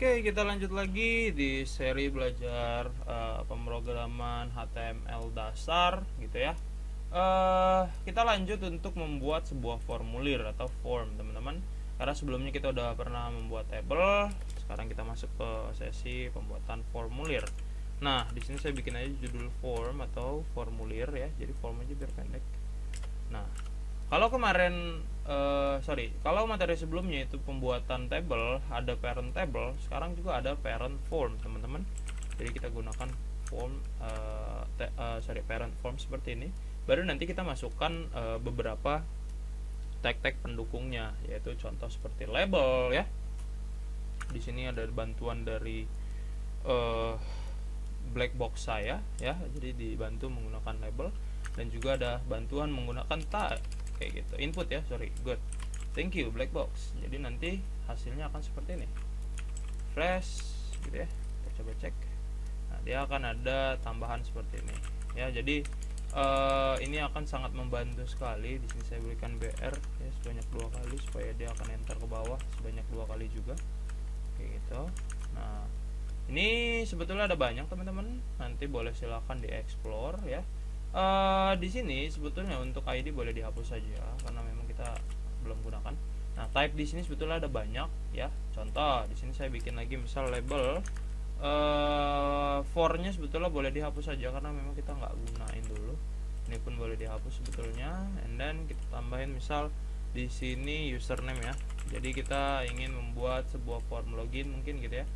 Oke, kita lanjut lagi di seri belajar pemrograman HTML dasar gitu ya. Kita lanjut untuk membuat sebuah formulir atau form, teman-teman. Karena sebelumnya kita udah pernah membuat table, sekarang kita masuk ke sesi pembuatan formulir. Nah, di sini saya bikin aja judul form atau formulir ya. Jadi form aja biar pendek. Nah, kalau kemarin kalau materi sebelumnya itu pembuatan table, ada parent table, sekarang juga ada parent form, teman-teman. Jadi kita gunakan form parent form seperti ini. Baru nanti kita masukkan beberapa tag-tag pendukungnya, yaitu contoh seperti label ya. Di sini ada bantuan dari black box saya ya. Jadi dibantu menggunakan label dan juga ada bantuan menggunakan tag kayak gitu, input ya, good, thank you black box. Jadi nanti hasilnya akan seperti ini, flash gitu ya. Kita coba cek. Nah, dia akan ada tambahan seperti ini ya. Jadi ini akan sangat membantu sekali. Di sini saya berikan BR ya sebanyak 2 kali supaya dia akan enter ke bawah sebanyak 2 kali juga kayak gitu. Nah, ini sebetulnya ada banyak, teman-teman, nanti boleh silahkan dieksplor ya. Di sini sebetulnya untuk ID boleh dihapus saja karena memang kita belum gunakan. Nah, type di sini sebetulnya ada banyak ya. Contoh di sini saya bikin lagi misal label, for-nya sebetulnya boleh dihapus saja karena memang kita nggak gunain dulu. Ini pun boleh dihapus sebetulnya. And then kita tambahin misal di sini username ya. Jadi kita ingin membuat sebuah form login mungkin gitu ya.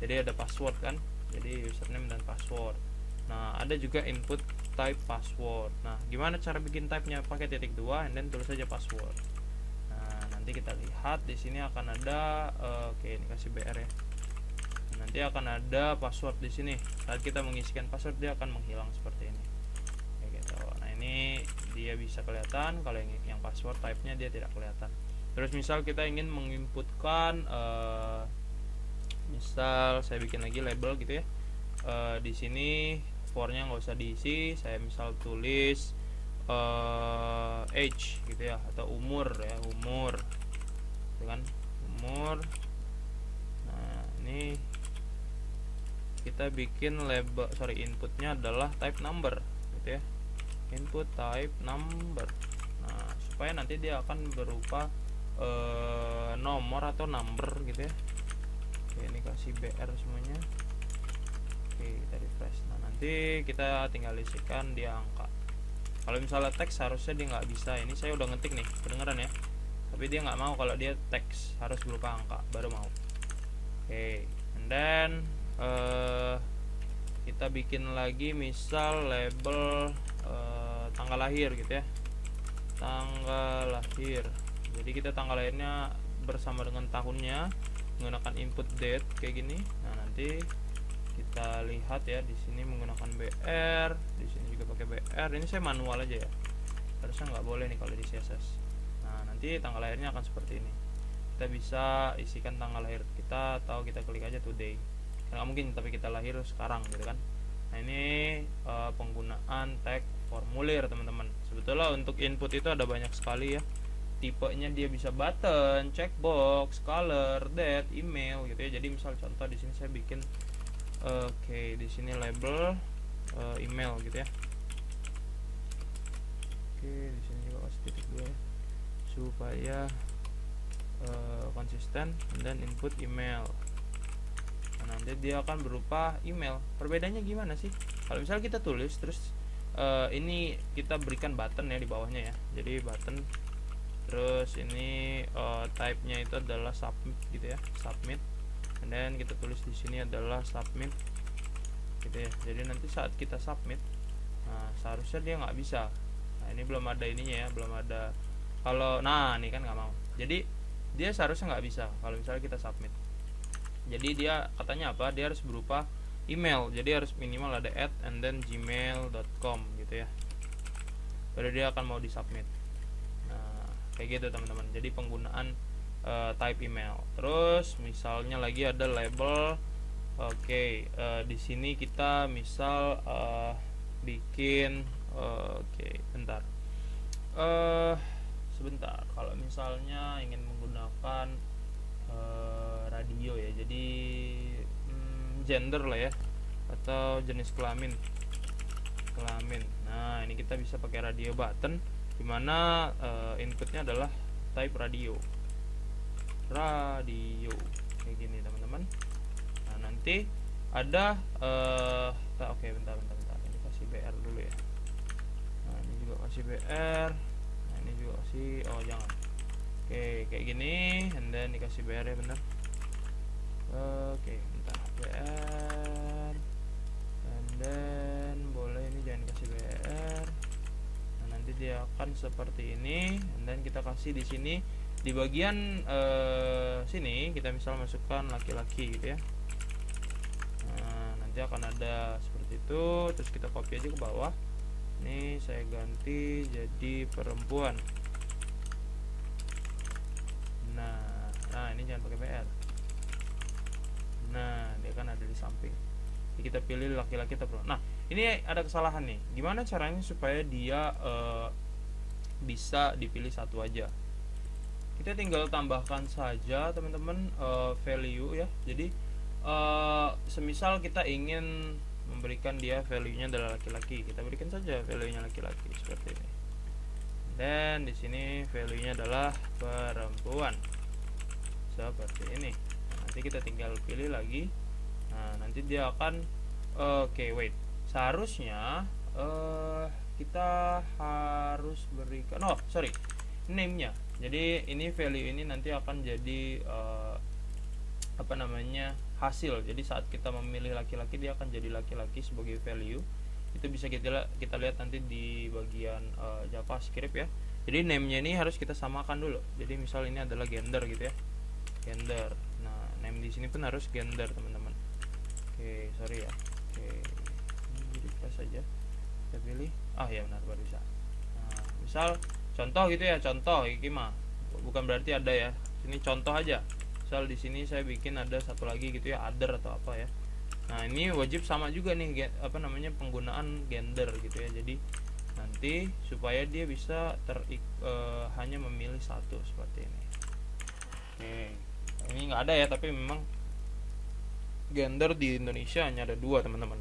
Jadi ada password kan. Jadi username dan password. Nah, ada juga input type password. Nah, gimana cara bikin type-nya? Pakai titik 2 and then tulis saja password. Nah, nanti kita lihat di sini akan ada oke, ini kasih BR ya. Nanti akan ada password di sini. Saat kita mengisikan password dia akan menghilang seperti ini. Kayak gitu. Nah, ini dia bisa kelihatan, kalau yang password type-nya dia tidak kelihatan. Terus misal kita ingin menginputkan misal saya bikin lagi label gitu ya. Di sini for-nya nggak usah diisi, saya misal tulis age gitu ya, atau umur ya, umur gitu kan, umur. Nah, ini kita bikin label, inputnya adalah type number gitu ya, input type number. Nah, supaya nanti dia akan berupa nomor atau number gitu ya. Oke, ini kasih BR semuanya. Oke, kita refresh. Nah, nanti kita tinggal isikan dia angka. Kalau misalnya teks harusnya dia nggak bisa. Ini saya udah ngetik nih, kedengeran ya, tapi dia nggak mau kalau dia teks, harus berupa angka baru mau. Oke, and then kita bikin lagi misal label tanggal lahir gitu ya, tanggal lahir. Jadi kita tanggal lahirnya bersama dengan tahunnya menggunakan input date kayak gini. Nah, nanti kita lihat ya, di sini menggunakan BR, di sini juga pakai BR. Ini saya manual aja ya, harusnya nggak boleh nih kalau di CSS. Nah, nanti tanggal lahirnya akan seperti ini. Kita bisa isikan tanggal lahir kita atau kita klik aja today. Nggak mungkin, tapi kita lahir sekarang gitu kan. Nah, ini penggunaan tag formulir, teman-teman. Sebetulnya untuk input itu ada banyak sekali ya. Tipenya dia bisa button, checkbox, color, date, email gitu ya. Jadi misal contoh di sini saya bikin di sini label email gitu ya. Di sini juga kasih titik 2 ya supaya konsisten, dan input email. Nah, nanti dia akan berupa email. Perbedaannya gimana sih? Kalau misalnya kita tulis terus ini kita berikan button ya di bawahnya ya. Jadi button, terus ini type-nya itu adalah submit gitu ya, submit. And then kita tulis di sini adalah submit gitu ya. Jadi nanti saat kita submit, nah seharusnya dia nggak bisa. Nah, ini belum ada ininya ya, belum ada. Kalau nah ini kan nggak mau. Jadi dia seharusnya nggak bisa kalau misalnya kita submit. Jadi dia katanya apa? Dia harus berupa email. Jadi harus minimal ada and then gmail.com gitu ya. Baru dia akan mau disubmit. Nah, kayak gitu teman-teman. Jadi penggunaan type email. Terus misalnya lagi ada label. Di sini kita misal bikin bentar. Sebentar. Kalau misalnya ingin menggunakan radio ya. Jadi gender lah ya, atau jenis kelamin. Nah ini kita bisa pakai radio button, dimana inputnya adalah type radio kayak gini teman-teman. Nah nanti ada oke, bentar, ini kasih BR dulu ya. Nah ini juga kasih BR, nah ini juga kasih, oh jangan, oke kayak gini, and then dikasih BR ya, bener. Oke bentar, BR, and then boleh ini jangan kasih BR. Nah nanti dia akan seperti ini, and then kita kasih di sini di bagian sini kita misal masukkan laki-laki gitu ya. Nah nanti akan ada seperti itu, terus kita copy aja ke bawah. Ini saya ganti jadi perempuan. Nah ini jangan pakai BR. Nah dia kan ada di samping, jadi kita pilih laki-laki atau perempuan. Nah ini ada kesalahan nih, gimana caranya supaya dia bisa dipilih satu aja. Kita tinggal tambahkan saja teman-teman value ya. Jadi semisal kita ingin memberikan dia value-nya adalah laki-laki, kita berikan saja value-nya laki-laki seperti ini. Dan di sini value-nya adalah perempuan seperti ini. Nah, nanti kita tinggal pilih lagi. Nah nanti dia akan wait, seharusnya kita harus berikan name-nya. Jadi ini value ini nanti akan jadi hasil. Jadi saat kita memilih laki-laki, dia akan jadi laki-laki sebagai value. Itu bisa kita lihat nanti di bagian JavaScript ya. Jadi name-nya ini harus kita samakan dulu. Jadi misal ini adalah gender gitu ya, gender. Nah name di sini pun harus gender teman-teman. Oke, sorry ya. Oke, ini refresh saja. Kita pilih. Ya benar, baru bisa. Nah misal contoh gitu ya, contoh ini mah bukan berarti ada ya. Ini contoh aja. Misal di sini saya bikin ada satu lagi gitu ya, other atau apa ya. Nah ini wajib sama juga nih penggunaan gender gitu ya. Jadi nanti supaya dia bisa hanya memilih satu seperti ini. Oke, ini nggak ada ya, tapi memang gender di Indonesia hanya ada 2 teman-teman.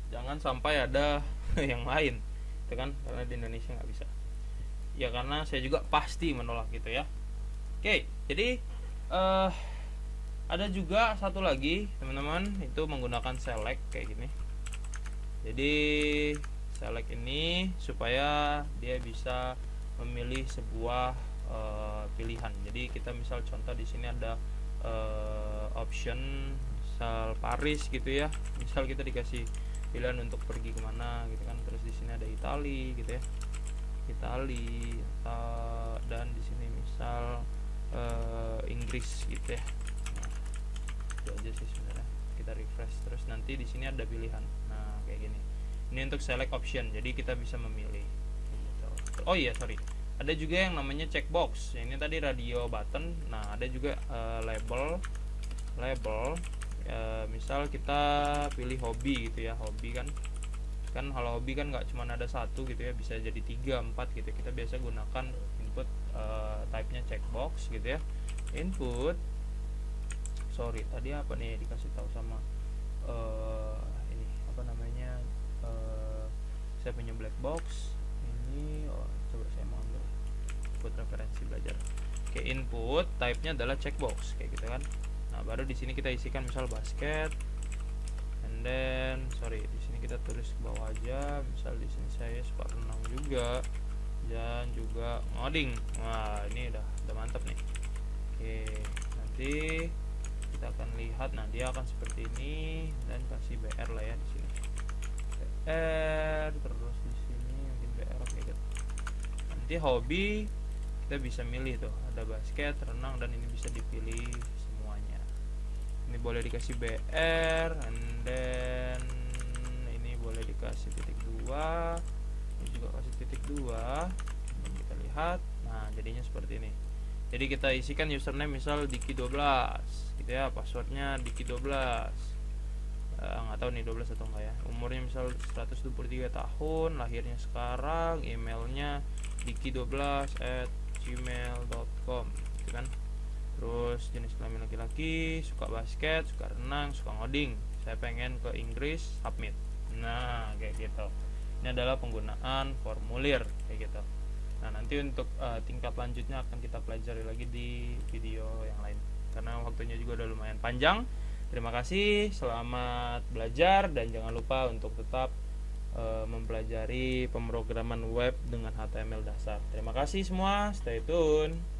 Jangan sampai ada yang lain, itu kan, karena di Indonesia nggak bisa. Ya karena saya juga pasti menolak gitu ya. Oke, jadi ada juga satu lagi teman-teman, itu menggunakan select kayak gini. Jadi select ini supaya dia bisa memilih sebuah pilihan. Jadi kita misal contoh di sini ada option misal Paris gitu ya. Misal kita dikasih pilihan untuk pergi kemana gitu kan. Terus di sini ada Itali gitu ya, Itali, dan di sini misal Inggris gitu ya. Nah, itu aja sih sebenarnya. Kita refresh terus nanti di sini ada pilihan. Nah kayak gini. Ini untuk select option, jadi kita bisa memilih gitu. Oh iya sorry, ada juga yang namanya checkbox. Ini tadi radio button. Nah ada juga label. Misal kita pilih hobi gitu ya, hobi kan kalau hobi kan nggak cuma ada satu gitu ya, bisa jadi 3, 4 gitu. Kita biasa gunakan input type-nya checkbox gitu ya. Input, sorry tadi apa nih dikasih tahu sama ini apa namanya, saya punya black box ini. Coba saya mau ambil input referensi belajar. Oke, input type-nya adalah checkbox kayak gitu kan. Nah baru di sini kita isikan misal basket, and then sorry di sini kita tulis ke bawah aja. Misal di sini saya suka renang juga dan juga ngoding. Wah ini udah mantap nih. Oke, nanti kita akan lihat. Nah dia akan seperti ini, dan kasih BR lah ya di sini. BR terus di sini mungkin BR. Oke gitu. Nanti hobi kita bisa milih tuh, ada basket, renang, dan ini bisa dipilih semuanya. Ini boleh dikasih BR, and then ini boleh dikasih titik 2, ini juga kasih titik 2. Dan kita lihat, nah jadinya seperti ini. Jadi kita isikan username misal Diki12 gitu ya, passwordnya Diki12. Nggak tahu nih 12 atau enggak ya. Umurnya misal 123 tahun, lahirnya sekarang, emailnya diki12@gmail.com gitu kan. Terus jenis kelamin laki-laki, suka basket, suka renang, suka ngoding. Saya pengen ke Inggris, submit. Nah, kayak gitu. Ini adalah penggunaan formulir kayak gitu. Nah, nanti untuk tingkat lanjutnya akan kita pelajari lagi di video yang lain karena waktunya juga udah lumayan panjang. Terima kasih, selamat belajar dan jangan lupa untuk tetap mempelajari pemrograman web dengan HTML dasar. Terima kasih semua, stay tune.